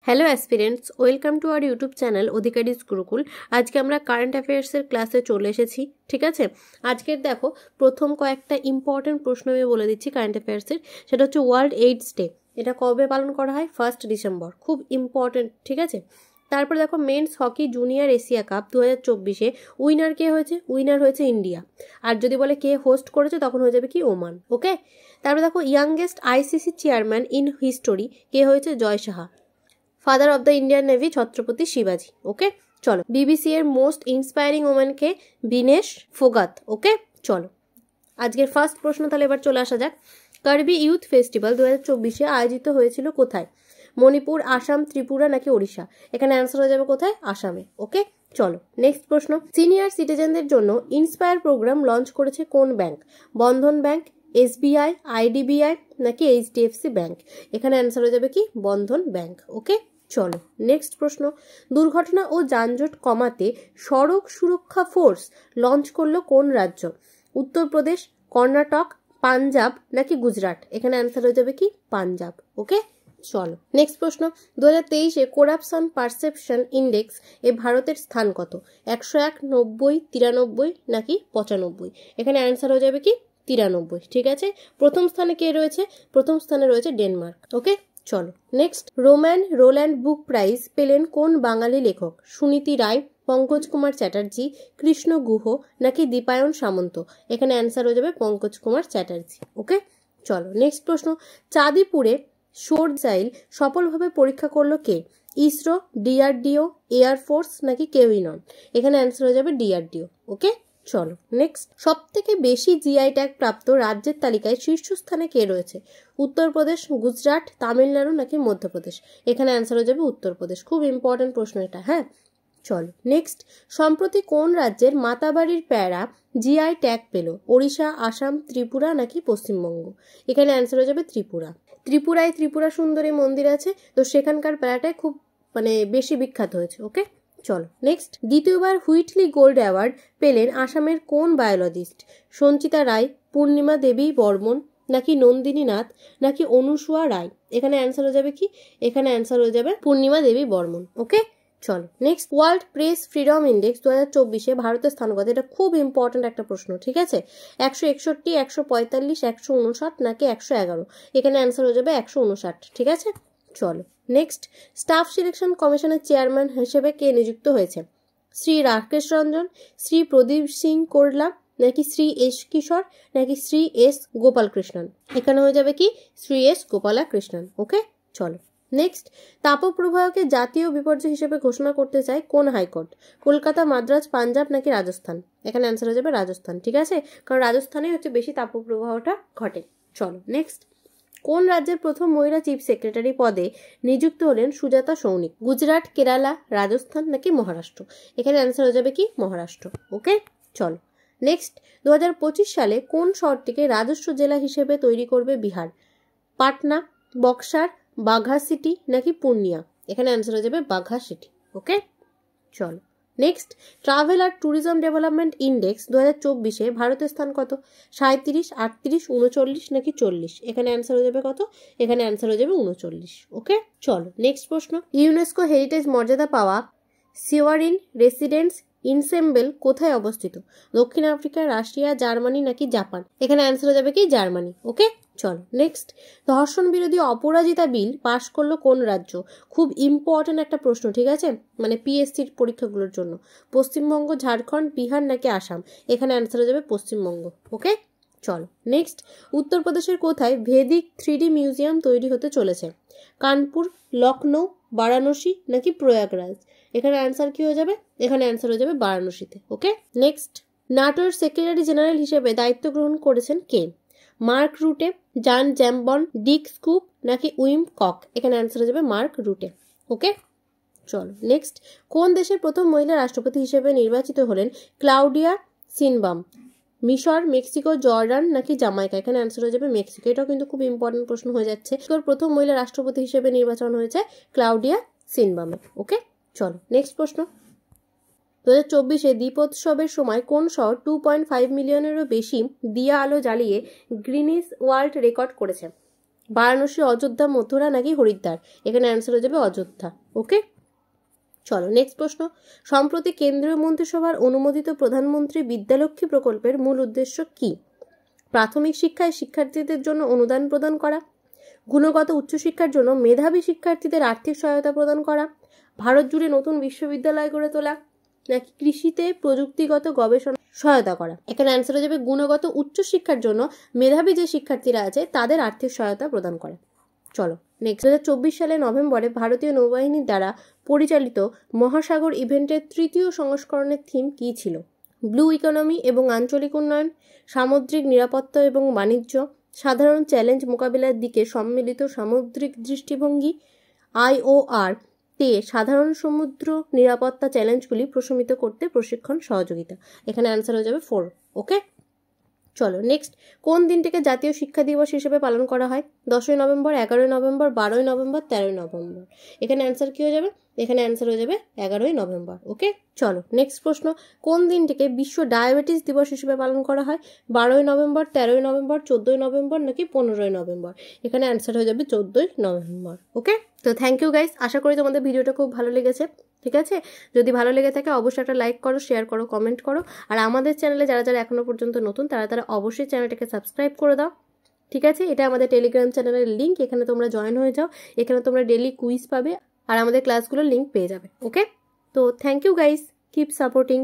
Hello aspirants, welcome to our YouTube channel Adhikari's Gurukul. আজকে আমরা current অ্যাফেয়ার্সের ক্লাসে চলে এসেছি, ঠিক আছে। আজকের দেখো প্রথম কয়েকটা ইম্পর্টেন্ট প্রশ্ন আমি বলে দিচ্ছি কারেন্ট অ্যাফেয়ার্সের। সেটা হচ্ছে ওয়ার্ল্ড এইডস ডে, এটা কবে পালন করা হয়? 1 ডিসেম্বর, খুব ইম্পর্টেন্ট, ঠিক আছে। তারপর দেখো men's hockey junior Asia cup 2024-এ উইনার কে হয়েছে? উইনার হয়েছে ইন্ডিয়া। আর যদি বলে কে হোস্ট করেছে তখন হয়ে যাবে কি ওমান, ওকে। তারপর দেখো youngest ICC chairman in history কে হয়েছে? Joy Saha, father of the Indian navy Chhatrapati শিবাজি, ওকে। চলো, বিবিসি এর মোস্ট ইন্সপায়ারিং ওমেন কে? বিনেশ ফোগাত, ওকে। চলো আজকের ফার্স্ট প্রশ্ন তাহলে এবার চলে আসা যাক। কার্বি ইউথ ফেস্টিভ্যাল 2024-এ আয়োজিত হয়েছিল কোথায়? মণিপুর, আসাম, ত্রিপুরা নাকি ওড়িশা? এখানে অ্যান্সার হয়ে যাবে কোথায়? আসামে, ওকে। চলো নেক্সট প্রশ্ন। সিনিয়র সিটিজেনদের জন্য ইন্সপায়ার প্রোগ্রাম লঞ্চ করেছে কোন ব্যাংক? বন্ধন ব্যাংক, এসবিআই, আইডিবিআই নাকি এইচডিএফসি ব্যাংক? এখানে অ্যান্সার হয়ে যাবে কি? বন্ধন ব্যাংক, ওকে। চলো নেক্সট প্রশ্ন। দুর্ঘটনা ও যানজট কমাতে সড়ক সুরক্ষা ফোর্স লঞ্চ করলো কোন রাজ্য? উত্তরপ্রদেশ, কর্ণাটক, পাঞ্জাব নাকি গুজরাট? এখানে অ্যান্সার হয়ে যাবে কি? পাঞ্জাব, ওকে। চলো নেক্সট প্রশ্ন। 2023-এ করাপশন পারসেপশন ইন্ডেক্স এ ভারতের স্থান কত? 101, 90, 93 নাকি 95? এখানে অ্যান্সার হয়ে যাবে কি? 93, ঠিক আছে। প্রথম স্থানে কে রয়েছে? প্রথম স্থানে রয়েছে ডেনমার্ক, ওকে। চলো নেক্সট। রোম্যান রোল্যান্ড বুক প্রাইজ পেলেন কোন বাঙালি লেখক? সুনীতি রায়, পঙ্কজ কুমার চ্যাটার্জি, কৃষ্ণ গুহ নাকি দীপায়ন সামন্ত? এখানে অ্যান্সার হয়ে যাবে পঙ্কজ কুমার চ্যাটার্জি, ওকে। চলো নেক্সট প্রশ্ন। চাঁদিপুরে সৌর মিসাইল সফলভাবে পরীক্ষা করলো কে? ইসরো, ডিআরডিও, এয়ারফোর্স নাকি কেউই নন? এখানে অ্যান্সার হয়ে যাবে ডিআরডিও, ওকে। চলো নেক্সট। সব থেকে বেশি জিআই ট্যাগ প্রাপ্ত রাজ্যের তালিকায় শীর্ষস্থানে কে রয়েছে? উত্তরপ্রদেশ, গুজরাট, তামিলনাড়ু নাকি মধ্যপ্রদেশ? এখানে অ্যান্সার হয়ে যাবে উত্তরপ্রদেশ। খুব ইম্পর্টেন্ট প্রশ্ন এটা, হ্যাঁ। চলো নেক্সট। সম্প্রতি কোন রাজ্যের মাতাবাড়ির প্যারা জিআই ট্যাগ পেল? ওড়িশা, আসাম, ত্রিপুরা নাকি পশ্চিমবঙ্গ? এখানে অ্যান্সার হয়ে যাবে ত্রিপুরা। ত্রিপুরায় ত্রিপুরা সুন্দরী মন্দির আছে, তো সেখানকার প্যারাটাই খুব বেশি বিখ্যাত হয়েছে, ওকে। চলো নেক্সট। দ্বিতীয়বার হুইটলি গোল্ড অ্যাওয়ার্ড পেলেন আসামের কোন বায়োলজিস্ট? সঞ্চিতা রায়, পূর্ণিমা দেবী বর্মন নাকি নন্দিনী নাথ নাকি অনুসুয়া রায়? এখানে অ্যান্সার হয়ে যাবে কি? এখানে অ্যান্সার হয়ে যাবে পূর্ণিমা দেবী বর্মন, ওকে। চলো next. World press freedom index 2024-এ ভারতের স্থান কত? এটা খুব ইম্পর্টেন্ট একটা প্রশ্ন, ঠিক আছে। 161, 145, 159 নাকি 111? এখানে অ্যান্সার হয়ে যাবে 159, ঠিক আছে। চলো নেক্সট। স্টাফ সিলেকশন কমিশনের চেয়ারম্যান হিসেবে কে নিযুক্ত হয়েছে? শ্রী রাকেশ রঞ্জন, শ্রী প্রদীপ সিং কোরলা নাকি শ্রী এস কিশোর নাকি শ্রী এস গোপালকৃষ্ণন? এখানে হয়ে যাবে কি? শ্রী এস গোপালকৃষ্ণন, ওকে। চলো নেক্সট। তাপপ্রবাহকে জাতীয় বিপর্যয় হিসেবে ঘোষণা করতে চায় কোন হাইকোর্ট? কলকাতা, মাদ্রাজ, পাঞ্জাব নাকি রাজস্থান? এখানে অ্যান্সার হয়ে যাবে রাজস্থান, ঠিক আছে, কারণ রাজস্থানেই হচ্ছে বেশি তাপপ্রবাহটা ঘটে। চলো নেক্সট। কোন রাজ্যের প্রথম মহিলা চিফ সেক্রেটারি পদে নিযুক্ত হলেন সুজাতা সৌনিক? গুজরাট, কেরালা, রাজস্থান নাকি মহারাষ্ট্র? এখানে অ্যান্সার হয়ে যাবে কি? মহারাষ্ট্র, ওকে। চলো নেক্সট। 2025 সালে কোন শহরটিকে রাজস্ব জেলা হিসেবে তৈরি করবে বিহার? পাটনা, বক্সার, বাঘা সিটি নাকি পূর্ণিয়া? এখানে অ্যান্সার হয়ে যাবে বাঘা সিটি, ওকে। চলো নেক্সট। ট্রাভেল আর ট্যুরিজম ডেভেলপমেন্ট ইন্ডেক্স 2024-এ ভারতের স্থান কত? 37, 38, 39 নাকি 40? এখানে অ্যান্সার হয়ে যাবে কত? এখানে অ্যান্সার হয়ে যাবে 39, ওকে। চলো নেক্সট প্রশ্ন। ইউনেস্কো হেরিটেজ মর্যাদা পাওয়া সিওয়ারিন রেসিডেন্স ইনসেম্বল কোথায় অবস্থিত? দক্ষিণ আফ্রিকা, রাশিয়া, জার্মানি নাকি জাপান? এখানে অ্যান্সার হয়ে যাবে কি? জার্মানি, ওকে। চলো নেক্সট। ধর্ষণ বিরোধী অপরাজিতা বিল পাশ করলো কোন রাজ্য? খুব ইম্পর্টেন্ট একটা প্রশ্ন, ঠিক আছে, পিএসসির পরীক্ষাগুলোর জন্য। পশ্চিমবঙ্গ, ঝাড়খণ্ড, বিহার নাকি আসাম? এখানে অ্যান্সার হয়ে যাবে পশ্চিমবঙ্গ, ওকে। চলো নেক্সট। উত্তরপ্রদেশের কোথায় ভেদিক 3D মিউজিয়াম তৈরি হতে চলেছে? কানপুর, লখনৌ, বারাণসী নাকি প্রয়াগরাজ? এখানে অ্যান্সার কি হয়ে যাবে? এখানে অ্যান্সার হয়ে যাবে বারাণসীতে, ওকে। নেক্সট। নাটোর সেক্রেটারি জেনারেল হিসেবে দায়িত্ব গ্রহণ করেছেন কে? মার্ক রুটে, জান জ্যাম্বন, ডিক স্কুপ নাকি উইম কক? এখানে অ্যান্সার হয়ে যাবে মার্ক রুটে, ওকে। চলো নেক্সট। কোন দেশের প্রথম মহিলা রাষ্ট্রপতি হিসেবে নির্বাচিত হলেন ক্লাউডিয়া সিনবাম? মিশর, মেক্সিকো, জর্ডান নাকি জামাইকা? এখানে অ্যান্সার হয়ে যাবে মেক্সিকো। এটাও কিন্তু খুব ইম্পর্টেন্ট প্রশ্ন হয়ে যাচ্ছে। প্রথম মহিলা রাষ্ট্রপতি হিসেবে নির্বাচন হয়েছে ক্লাউডিয়া সিনবামে, ওকে। চলো নেক্সট প্রশ্ন। 2024-এ দীপোৎসবের সময় কোন শহর 2.5 মিলিয়নেরও বেশি দিয়া আলো জ্বালিয়ে গ্রিনিস ওয়ার্ল্ড রেকর্ড করেছে? বারাণসী, অযোধ্যা, মথুরা নাকি হরিদ্বার? এখানে অ্যান্সার হয়ে যাবে অযোধ্যা। ওকে, চলো নেক্সট প্রশ্ন। সম্প্রতি কেন্দ্রীয় মন্ত্রিসভার অনুমোদিত প্রধানমন্ত্রী বিদ্যালক্ষ্মী প্রকল্পের মূল উদ্দেশ্য কি? প্রাথমিক শিক্ষায় শিক্ষার্থীদের জন্য অনুদান প্রদান করা, গুণগত উচ্চশিক্ষার জন্য মেধাবী শিক্ষার্থীদের আর্থিক সহায়তা প্রদান করা, ভারত জুড়ে নতুন বিশ্ববিদ্যালয় গড়ে তোলা, নাকি কৃষিতে প্রযুক্তিগত গবেষণা সহায়তা করা? এখানে অ্যান্সার হয়ে যাবে গুণগত উচ্চশিক্ষার জন্য মেধাবী যে শিক্ষার্থীরা আছে তাদের আর্থিক সহায়তা প্রদান করা। চলো নেক্সট। 2024 সালে নভেম্বরে ভারতীয় নৌবাহিনীর দ্বারা পরিচালিত মহাসাগর ইভেন্টের তৃতীয় সংস্করণের থিম কী ছিল? ব্লু ইকোনমি এবং আঞ্চলিক উন্নয়ন, সামুদ্রিক নিরাপত্তা এবং বাণিজ্য, সাধারণ চ্যালেঞ্জ মোকাবিলার দিকে সম্মিলিত সামুদ্রিক দৃষ্টিভঙ্গি, IOR তে সাধারণ সমুদ্র নিরাপত্তা চ্যালেঞ্জগুলি প্রশমিত করতে প্রশিক্ষণ সহযোগিতা। এখানে অ্যান্সার হয়ে যাবে 4। ওকে, চলো নেক্সট। কোন দিনটিকে জাতীয় শিক্ষা দিবস হিসেবে পালন করা হয়? 10ই নভেম্বর, 11ই নভেম্বর, 12ই নভেম্বর, 13ই নভেম্বর? এখানে অ্যান্সার কি হয়ে যাবে? এখানে অ্যান্সার হয়ে যাবে 11ই নভেম্বর। ওকে, চলো নেক্সট প্রশ্ন। কোন দিনটিকে বিশ্ব ডায়াবেটিস দিবস হিসেবে পালন করা হয়? 12ই নভেম্বর, 13ই নভেম্বর, 14ই নভেম্বর নাকি 15ই নভেম্বর? এখানে অ্যান্সার হয়ে যাবে 14ই নভেম্বর। ওকে, তো থ্যাংক ইউ গাইস, আশা করি তোমাদের ভিডিওটা খুব ভালো লেগেছে। ঠিক আছে, যদি ভালো লেগে থাকে অবশ্যই একটা লাইক করো, শেয়ার করো, কমেন্ট করো। আর আমাদের চ্যানেলে যারা যারা এখনো পর্যন্ত নতুন তারা অবশ্যই চ্যানেলটাকে সাবস্ক্রাইব করে দাও। ঠিক আছে, এটা আমাদের টেলিগ্রাম চ্যানেলের লিঙ্ক, এখানে তোমরা জয়েন হয়ে যাও। এখানে তোমরা ডেলি কুইজ পাবে আর আমাদের ক্লাসগুলোর লিঙ্ক পেয়ে যাবে। ওকে, তো thank you guys, keep supporting.